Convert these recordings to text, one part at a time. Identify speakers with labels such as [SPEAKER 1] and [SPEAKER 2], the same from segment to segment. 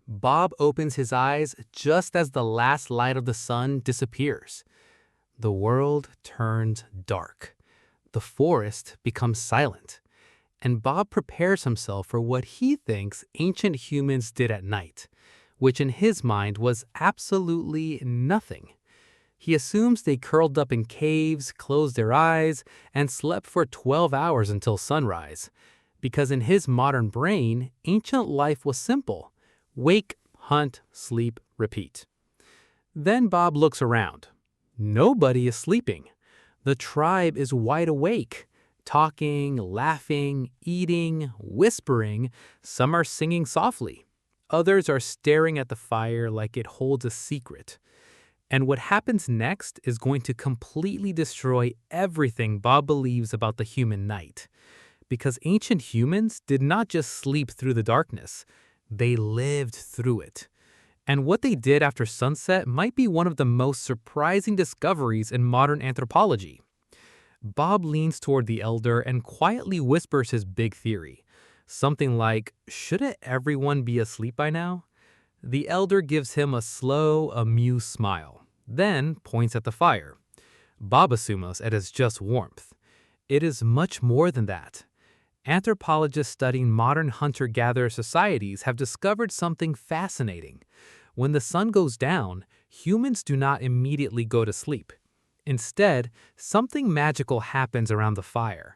[SPEAKER 1] Bob opens his eyes just as the last light of the sun disappears. The world turns dark. The forest becomes silent. And Bob prepares himself for what he thinks ancient humans did at night, which in his mind was absolutely nothing. He assumes they curled up in caves, closed their eyes, and slept for 12 hours until sunrise, because in his modern brain, ancient life was simple: wake, hunt, sleep, repeat. Then Bob looks around. Nobody is sleeping. The tribe is wide awake, talking, laughing, eating, whispering. Some are singing softly. Others are staring at the fire like it holds a secret. And what happens next is going to completely destroy everything Bob believes about the human night. Because ancient humans did not just sleep through the darkness, they lived through it. And what they did after sunset might be one of the most surprising discoveries in modern anthropology. Bob leans toward the elder and quietly whispers his big theory. Something like, "Shouldn't everyone be asleep by now?" The elder gives him a slow, amused smile, then points at the fire. Bob assumes it is just warmth. It is much more than that. Anthropologists studying modern hunter-gatherer societies have discovered something fascinating. When the sun goes down, humans do not immediately go to sleep. Instead, something magical happens around the fire.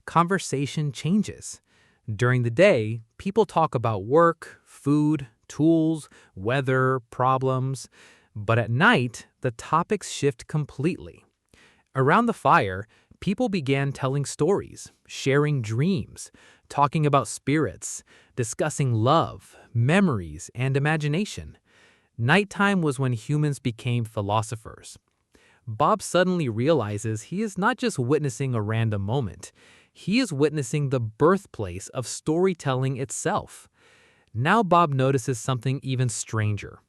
[SPEAKER 1] Conversation changes. During the day, people talk about work, food, tools, weather, problems. But at night, the topics shift completely. Around the fire, people began telling stories, sharing dreams, talking about spirits, discussing love, memories, and imagination. Nighttime was when humans became philosophers. Bob suddenly realizes he is not just witnessing a random moment. He is witnessing the birthplace of storytelling itself. Now Bob notices something even stranger.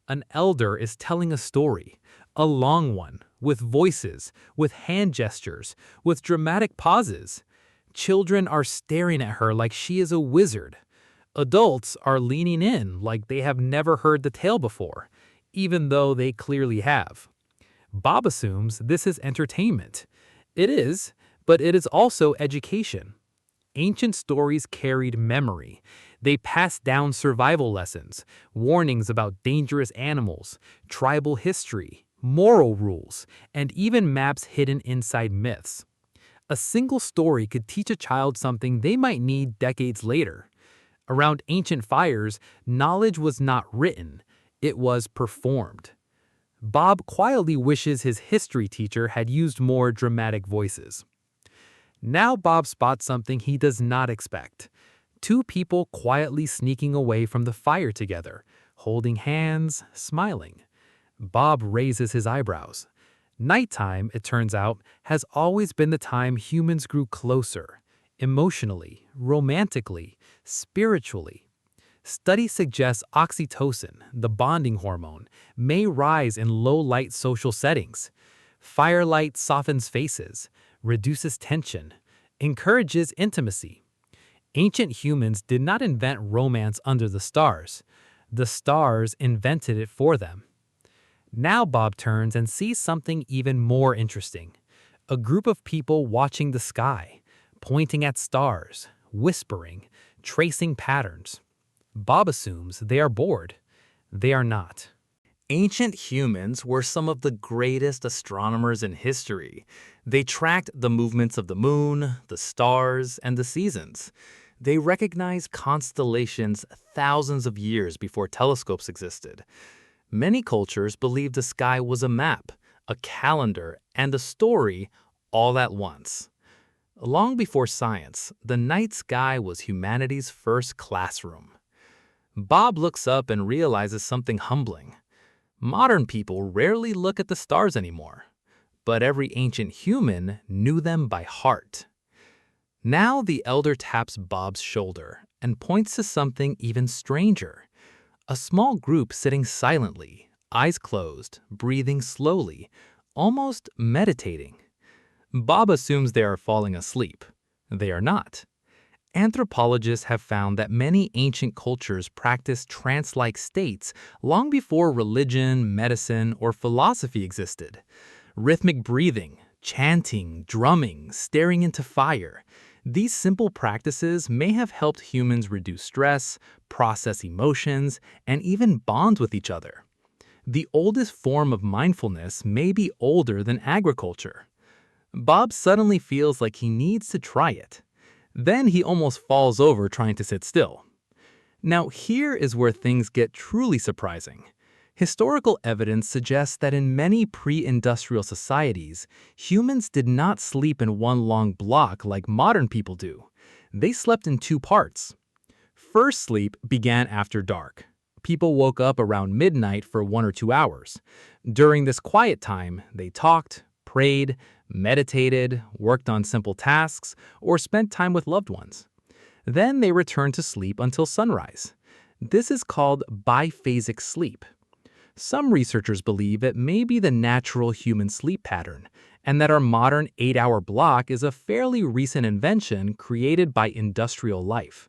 [SPEAKER 1] An elder is telling a story, a long one, with voices, with hand gestures, with dramatic pauses. Children are staring at her like she is a wizard. Adults are leaning in like they have never heard the tale before, even though they clearly have. Bob assumes this is entertainment. It is, but it is also education. Ancient stories carried memory. They passed down survival lessons, warnings about dangerous animals, tribal history, moral rules, and even maps hidden inside myths. A single story could teach a child something they might need decades later. Around ancient fires, knowledge was not written, it was performed. Bob quietly wishes his history teacher had used more dramatic voices. Now Bob spots something he does not expect. Two people quietly sneaking away from the fire together, holding hands, smiling. Bob raises his eyebrows. Nighttime, it turns out, has always been the time humans grew closer, emotionally, romantically, spiritually. Studies suggest oxytocin, the bonding hormone, may rise in low-light social settings. Firelight softens faces, reduces tension, encourages intimacy. Ancient humans did not invent romance under the stars. The stars invented it for them. Now Bob turns and sees something even more interesting. A group of people watching the sky, pointing at stars, whispering, tracing patterns. Bob assumes they are bored. They are not. Ancient humans were some of the greatest astronomers in history. They tracked the movements of the moon, the stars, and the seasons. They recognized constellations thousands of years before telescopes existed. Many cultures believed the sky was a map, a calendar, and a story all at once. Long before science, the night sky was humanity's first classroom. Bob looks up and realizes something humbling. Modern people rarely look at the stars anymore, but every ancient human knew them by heart. Now the elder taps Bob's shoulder and points to something even stranger. A small group sitting silently, eyes closed, breathing slowly, almost meditating. Bob assumes they are falling asleep. They are not. Anthropologists have found that many ancient cultures practiced trance-like states long before religion, medicine, or philosophy existed. Rhythmic breathing, chanting, drumming, staring into fire. These simple practices may have helped humans reduce stress, process emotions, and even bond with each other. The oldest form of mindfulness may be older than agriculture. Bob suddenly feels like he needs to try it. Then he almost falls over trying to sit still. Now, here is where things get truly surprising. Historical evidence suggests that in many pre-industrial societies, humans did not sleep in one long block like modern people do. They slept in two parts. First sleep began after dark. People woke up around midnight for 1 or 2 hours. During this quiet time, they talked, prayed, meditated, worked on simple tasks, or spent time with loved ones. Then they returned to sleep until sunrise. This is called biphasic sleep. Some researchers believe it may be the natural human sleep pattern, and that our modern 8-hour block is a fairly recent invention created by industrial life.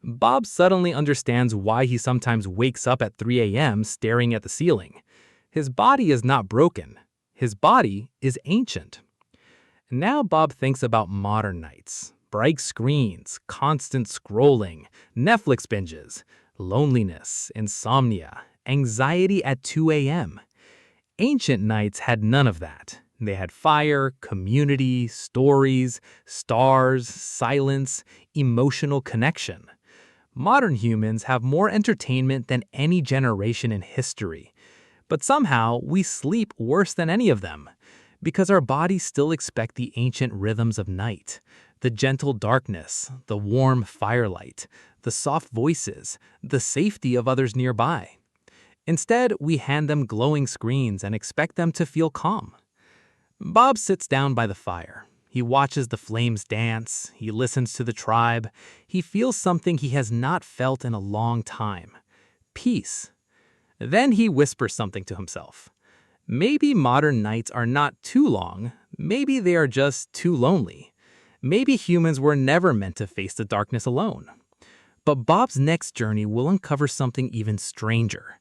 [SPEAKER 1] Bob suddenly understands why he sometimes wakes up at 3 a.m. staring at the ceiling. His body is not broken. His body is ancient. Now Bob thinks about modern nights. Bright screens, constant scrolling, Netflix binges, loneliness, insomnia, anxiety at 2 a.m. Ancient nights had none of that. They had fire, community, stories, stars, silence, emotional connection. Modern humans have more entertainment than any generation in history. But somehow, we sleep worse than any of them, because our bodies still expect the ancient rhythms of night, the gentle darkness, the warm firelight, the soft voices, the safety of others nearby. Instead, we hand them glowing screens and expect them to feel calm. Bob sits down by the fire. He watches the flames dance, he listens to the tribe, he feels something he has not felt in a long time: peace. Then he whispers something to himself. Maybe modern nights are not too long, maybe they are just too lonely. Maybe humans were never meant to face the darkness alone. But Bob's next journey will uncover something even stranger.